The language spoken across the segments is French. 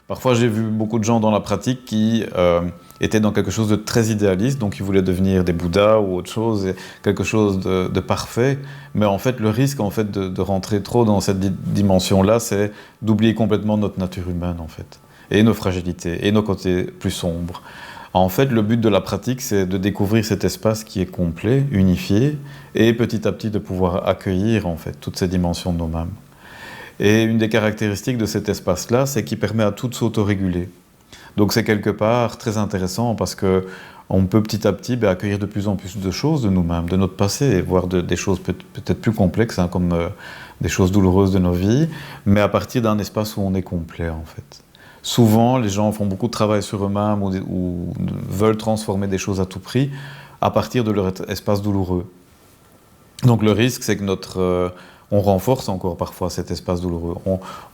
Parfois, j'ai vu beaucoup de gens dans la pratique qui étaient dans quelque chose de très idéaliste, donc ils voulaient devenir des Bouddhas ou autre chose, quelque chose de parfait. Mais en fait, le risque en fait, de rentrer trop dans cette dimension-là, c'est d'oublier complètement notre nature humaine, en fait, et nos fragilités, et nos côtés plus sombres. En fait, le but de la pratique, c'est de découvrir cet espace qui est complet, unifié, et petit à petit de pouvoir accueillir en fait toutes ces dimensions de nous-mêmes. Et une des caractéristiques de cet espace-là, c'est qu'il permet à tout de s'autoréguler. Donc c'est quelque part très intéressant parce que on peut petit à petit accueillir de plus en plus de choses de nous-mêmes, de notre passé, voire des choses peut-être plus complexes, hein, comme des choses douloureuses de nos vies, mais à partir d'un espace où on est complet en fait. Souvent, les gens font beaucoup de travail sur eux-mêmes ou veulent transformer des choses à tout prix à partir de leur espace douloureux. Donc le risque, c'est que on renforce encore parfois cet espace douloureux.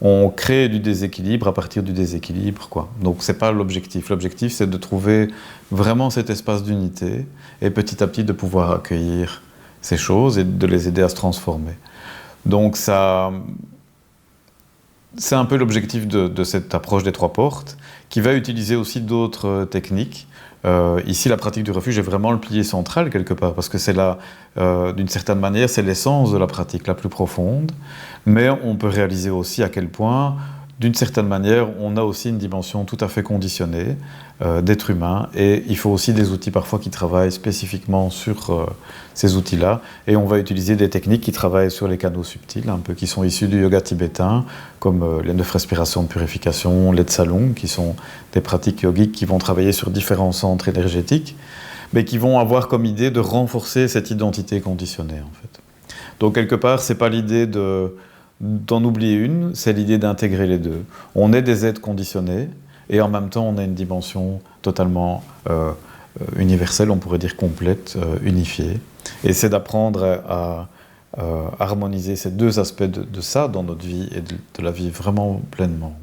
On crée du déséquilibre à partir du déséquilibre, quoi. Donc c'est pas l'objectif. L'objectif, c'est de trouver vraiment cet espace d'unité et petit à petit de pouvoir accueillir ces choses et de les aider à se transformer. Donc ça, c'est un peu l'objectif de cette approche des 3 portes, qui va utiliser aussi d'autres techniques. Ici, la pratique du refuge est vraiment le pilier central quelque part, parce que c'est d'une certaine manière, c'est l'essence de la pratique la plus profonde, mais on peut réaliser aussi à quel point, d'une certaine manière, on a aussi une dimension tout à fait conditionnée d'être humain, et il faut aussi des outils parfois qui travaillent spécifiquement sur ces outils-là, et on va utiliser des techniques qui travaillent sur les canaux subtils, un peu qui sont issus du yoga tibétain, comme les 9 respirations de purification, les tsalung, qui sont des pratiques yogiques qui vont travailler sur différents centres énergétiques, mais qui vont avoir comme idée de renforcer cette identité conditionnée, en fait. Donc quelque part, c'est pas l'idée d'en oublier une, c'est l'idée d'intégrer les deux. On est des êtres conditionnés, et en même temps, on a une dimension totalement universelle, on pourrait dire complète, unifiée. Et c'est d'apprendre à harmoniser ces 2 aspects de ça dans notre vie et de la vivre vraiment pleinement.